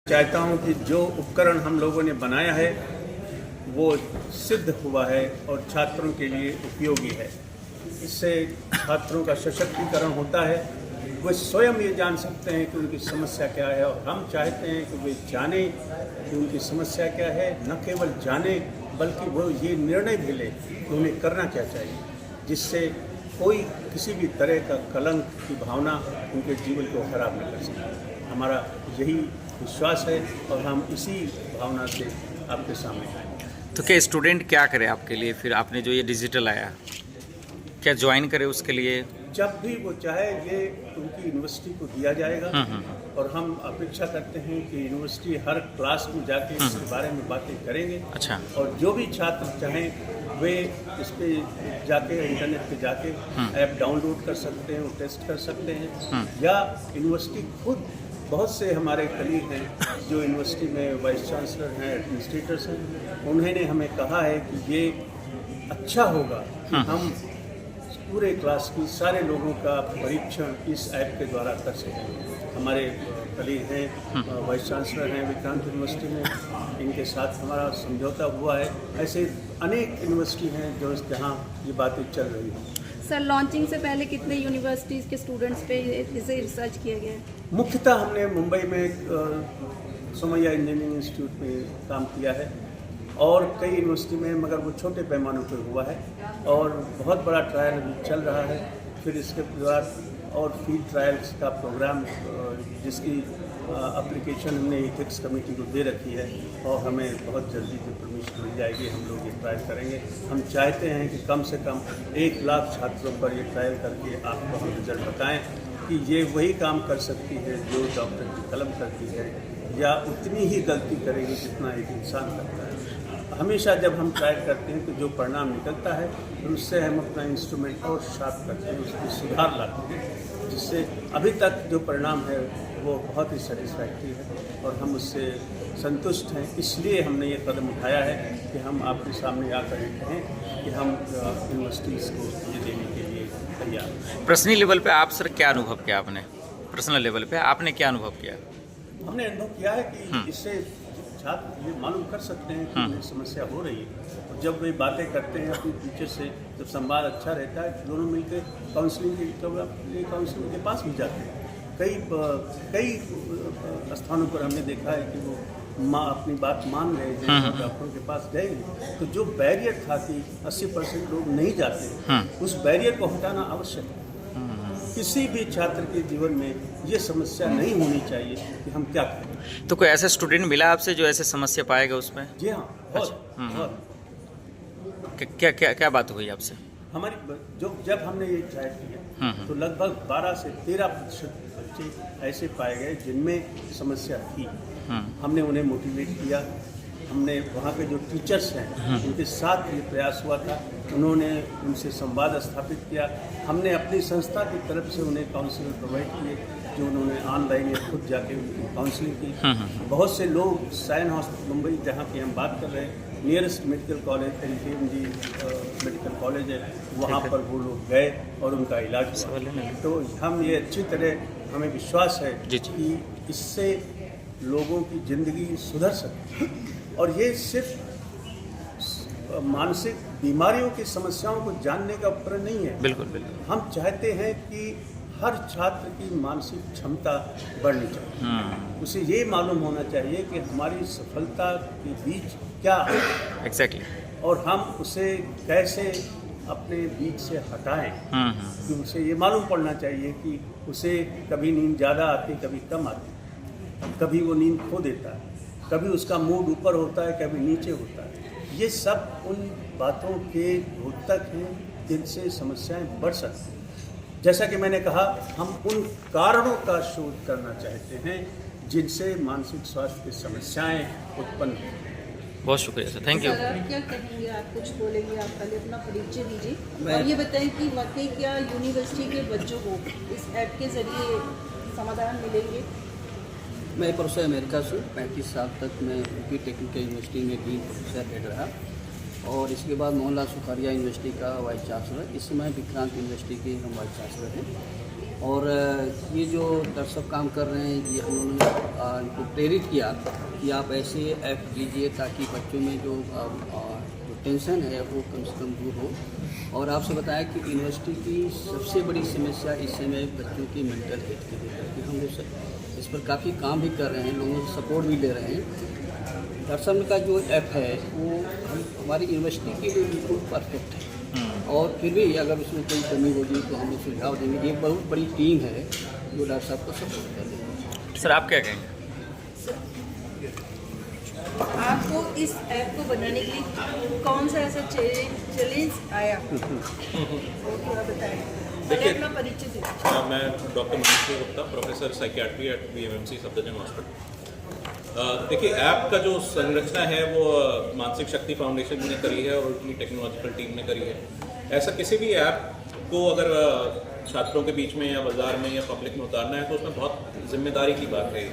चाहता हूं कि जो उपकरण हम लोगों ने बनाया है वो सिद्ध हुआ है और छात्रों के लिए उपयोगी है। इससे छात्रों का सशक्तिकरण होता है, वे स्वयं ये जान सकते हैं कि उनकी समस्या क्या है और हम चाहते हैं कि वे जानें कि उनकी समस्या क्या है। न केवल जानें बल्कि वो ये निर्णय भी लें कि उन्हें करना क्या चाहिए, जिससे कोई किसी भी तरह का कलंक की भावना उनके जीवन को खराब न कर सके। हमारा यही विश्वास है और हम इसी भावना से आपके सामने आए। तो क्या स्टूडेंट क्या करे आपके लिए? फिर आपने जो ये डिजिटल आया, क्या ज्वाइन करे उसके लिए? जब भी वो चाहे ये उनकी यूनिवर्सिटी को दिया जाएगा और हम अपेक्षा करते हैं कि यूनिवर्सिटी हर क्लास में जाके इसके बारे में बातें करेंगे। अच्छा। और जो भी छात्र चाहें वे इस पे जाके इंटरनेट पे जाके ऐप डाउनलोड कर सकते हैं, वो टेस्ट कर सकते हैं। या यूनिवर्सिटी खुद, बहुत से हमारे कलीग हैं जो यूनिवर्सिटी में वाइस चांसलर हैं, एडमिनिस्ट्रेटर्स हैं, उन्होंने हमें कहा है कि ये अच्छा होगा कि हम पूरे क्लास की सारे लोगों का परीक्षण इस ऐप के द्वारा कर सकें। हमारे कलीग हैं, वाइस चांसलर हैं विक्रांत यूनिवर्सिटी में, इनके साथ हमारा समझौता हुआ है। ऐसे अनेक यूनिवर्सिटी हैं जो जहाँ ये बातें चल रही हैं। सर, लॉन्चिंग से पहले कितने यूनिवर्सिटीज़ के स्टूडेंट्स पे इसे रिसर्च किया गया है? मुख्यतः हमने मुंबई में सोमैया इंजीनियरिंग इंस्टीट्यूट में काम किया है और कई यूनिवर्सिटी में, मगर वो छोटे पैमाने पर हुआ है और बहुत बड़ा ट्रायल अभी चल रहा है। फिर इसके बाद और फील्ड ट्रायल्स का प्रोग्राम जिसकी एप्लीकेशन हमने एथिक्स कमेटी को दे रखी है और हमें बहुत जल्दी जो परमिशन मिल जाएगी हम लोग ये ट्रायल करेंगे। हम चाहते हैं कि कम से कम 1 लाख छात्रों पर ये ट्रायल करके आपको हम रिजल्ट बताएं कि ये वही काम कर सकती है जो डॉक्टर की कलम करती है या उतनी ही गलती करेगी जितना एक इंसान करता है। हमेशा जब हम ट्राई करते हैं तो जो परिणाम निकलता है तो उससे हम अपना इंस्ट्रूमेंट और शार्प करते हैं, उसमें सुधार लाते हैं, जिससे अभी तक जो परिणाम है वो बहुत ही सेटिस्फैक्ट्री है और हम उससे संतुष्ट हैं। इसलिए हमने ये कदम उठाया है कि हम आपके सामने आकर ये कहें कि हम यूनिवर्सिटीज़ को ये देने के लिए तैयार हैं। पर्सनल लेवल पे आप सर क्या अनुभव किया आपने? पर्सनल लेवल पे आपने क्या अनुभव किया? हमने अनुभव किया है कि इससे छात्र ये मालूम कर सकते हैं कि उन्हें समस्या हो रही है और जब वे बातें करते हैं अपने टीचर से, जब संवाद अच्छा रहता है, दोनों मिलकर काउंसलिंग के पास भी जाते हैं। कई स्थानों पर हमने देखा है कि वो अपनी बात मान गए हैं और डॉक्टरों के पास गए हैं। तो जो बैरियर था कि 80% लोग नहीं जाते, उस बैरियर को हटाना आवश्यक है। किसी भी छात्र के जीवन में ये समस्या नहीं होनी चाहिए कि हम क्या करें। तो कोई ऐसा स्टूडेंट मिला आपसे जो ऐसे समस्या पाएगा उसमें? जी हाँ, बहुत। क्या बात हुई आपसे? हमारी जब हमने ये ट्राई किया तो लगभग 12 से 13% बच्चे ऐसे पाए गए जिनमें समस्या थी। हमने उन्हें मोटिवेट किया, हमने वहाँ के जो टीचर्स हैं उनके साथ ये प्रयास हुआ था, उन्होंने उनसे संवाद स्थापित किया। हमने अपनी संस्था की तरफ से उन्हें काउंसलर प्रोवाइड किए जो उन्होंने ऑनलाइन या खुद जाके उनकी काउंसलिंग की। बहुत से लोग साइन हॉस्पिटल मुंबई, जहाँ की हम बात कर रहे हैं, nearest medical college LKMG medical college है, वहाँ पर वो लोग गए और उनका इलाज हुआ। तो हम ये अच्छी तरह, हमें विश्वास है कि इससे लोगों की ज़िंदगी सुधर सकती है। और ये सिर्फ मानसिक बीमारियों की समस्याओं को जानने का उपकरण नहीं है। बिल्कुल बिल्कुल। हम चाहते हैं कि हर छात्र की मानसिक क्षमता बढ़नी चाहिए। उसे ये मालूम होना चाहिए कि हमारी सफलता के बीच क्या है एग्जैक्टली, और हम उसे कैसे अपने बीच से हटाएं। कि उसे ये मालूम पड़ना चाहिए कि उसे कभी नींद ज़्यादा आती, कभी कम आती, कभी वो नींद खो देता है, कभी उसका मूड ऊपर होता है, कभी नीचे होता है। ये सब उन बातों के द्योतक हैं जिनसे समस्याएं बढ़ सकती हैं। जैसा कि मैंने कहा, हम उन कारणों का शोध करना चाहते हैं जिनसे मानसिक स्वास्थ्य की समस्याएं उत्पन्न होती हैं। बहुत शुक्रिया सर, थैंक यू। सर, आप क्या कहेंगे? आप कुछ बोलेंगे? आप पहले अपना परिचय दीजिए और ये बताएं कि वाकई क्या यूनिवर्सिटी के बच्चों को इस ऐप के जरिए समाधान मिलेंगे? मैं प्रोफेसर अमेरिका से 35 साल तक मैं यूपी टेक्निकल यूनिवर्सिटी में डीन प्रोफेसर हेड रहा और इसके बाद मोहनलाल सुखाड़िया यूनिवर्सिटी का वाइस चांसलर। इस समय विक्रांत यूनिवर्सिटी के हम वाइस चांसलर हैं और ये जो दर्शक काम कर रहे हैं, ये हम लोगों ने इनको प्रेरित किया कि आप ऐसे ऐप लीजिए ताकि बच्चों में जो टेंशन है वो कम से कम दूर हो। और आपसे बताया कि यूनिवर्सिटी की सबसे बड़ी समस्या इस समय बच्चों की मेंटल हेल्थ की है कि हम लोग इस पर काफ़ी काम भी कर रहे हैं, लोगों से सपोर्ट भी ले रहे हैं। दर्शन का जो ऐप है वो हमारी यूनिवर्सिटी के लिए बिल्कुल परफेक्ट है, और फिर भी अगर उसमें कोई कमी होगी तो हम लोग सुझाव देंगे। एक बहुत बड़ी टीम है जो डॉक्टर साहब को सपोर्ट कर रही है। सर आप क्या कहेंगे? आपको इस ऐप को बनाने के लिए कौन सा ऐसा चैलेंज आया वो थोड़ा बताएं। पहले अपना परिचय दीजिए। मैं doctor Manish Gupta, professor psychiatry at BMMC Safdarjung hospital. देखिए, ऐप का जो संरचना है वो मानसिक शक्ति फाउंडेशन ने करी है और उनकी टेक्नोलॉजिकल टीम ने करी है। ऐसा किसी भी ऐप को अगर छात्रों के बीच में या बाजार में या पब्लिक में उतारना है तो उसमें बहुत जिम्मेदारी की बात है,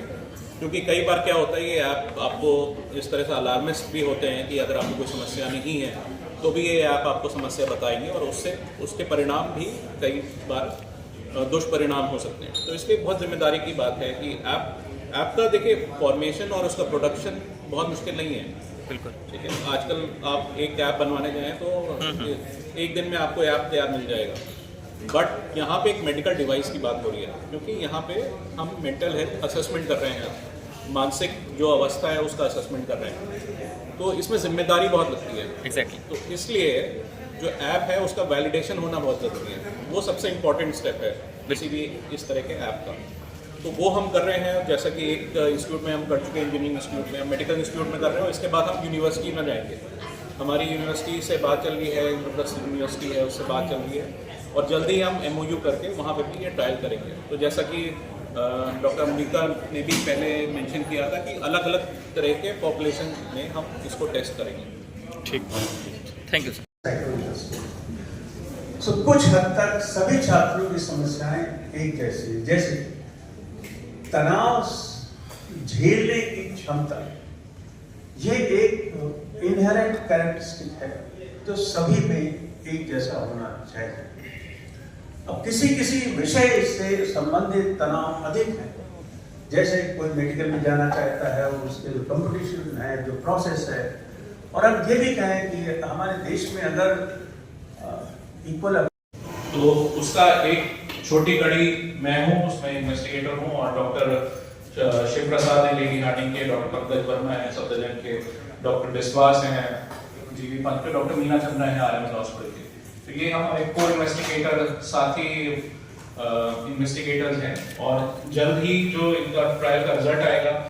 क्योंकि कई बार क्या होता है ये ऐप आपको इस तरह से अलार्मिस्ट भी होते हैं कि अगर आपको कोई समस्या नहीं है तो भी ये ऐप आपको समस्या बताएंगे और उसके परिणाम भी कई बार दुष्परिणाम हो सकते हैं। तो इसलिए बहुत जिम्मेदारी की बात है कि ऐप का देखिए फॉर्मेशन और उसका प्रोडक्शन बहुत मुश्किल नहीं है। बिल्कुल ठीक है, आजकल आप एक ऐप बनवाने जाएँ तो एक दिन में आपको ऐप तैयार मिल जाएगा। बट यहाँ पे एक मेडिकल डिवाइस की बात हो रही है, क्योंकि यहाँ पे हम मेंटल हेल्थ असेसमेंट कर रहे हैं, मानसिक जो अवस्था है उसका असेसमेंट कर रहे हैं, तो इसमें जिम्मेदारी बहुत लगती है। एग्जैक्टली। तो इसलिए जो ऐप है उसका वैलिडेशन होना बहुत ज़रूरी है, वो सबसे इम्पॉर्टेंट स्टेप है किसी भी इस तरह के ऐप का। तो वो हम कर रहे हैं, जैसा कि एक इंस्टीट्यूट में हम कर चुके हैं, इंजीनियरिंग इंस्टीट्यूट में, मेडिकल इंस्टीट्यूट में कर रहे हैं। इसके बाद हम यूनिवर्सिटी में जाएंगे। हमारी यूनिवर्सिटी से बात चल रही है, इंद्रप्रस्थ यूनिवर्सिटी है, उससे बात चल रही है, और जल्दी ही हम MOU करके वहाँ पे भी ये ट्रायल करेंगे। तो जैसा कि डॉक्टर अम्बिका ने भी पहले मेंशन किया था कि अलग अलग तरह के पॉपुलेशन में हम इसको टेस्ट करेंगे। ठीक, थैंक यू सर। सो कुछ हद तक सभी छात्रों की समस्याएं एक जैसी हैं, जैसे तनाव झेलने की क्षमता, ये एक इनहेरेंट कैरेक्टरिस्टिक है जो सभी में एक जैसा होना चाहिए। अब किसी किसी विषय से संबंधित तनाव अधिक है, जैसे कोई मेडिकल में जाना चाहता है और उसके जो कंपटीशन है, जो प्रोसेस है, और अब ये भी कहें कि हमारे देश में अगर इक्वल तो उसका एक छोटी कड़ी मैं हूँ, उसमें इन्वेस्टिगेटर हूँ, और डॉक्टर शिव प्रसाद है लेडी हार्डिंग के, डॉक्टर पंकज वर्मा है सफदरजंग के, डॉक्टर विश्वास हैं GV पंच के, डॉक्टर मीना चंद्रा है RMS हॉस्पिटल के। तो ये हम एक को इन्वेस्टिगेटर साथी इन्वेस्टिगेटर्स हैं, और जल्द ही जो इनका ट्रायल का रिजल्ट आएगा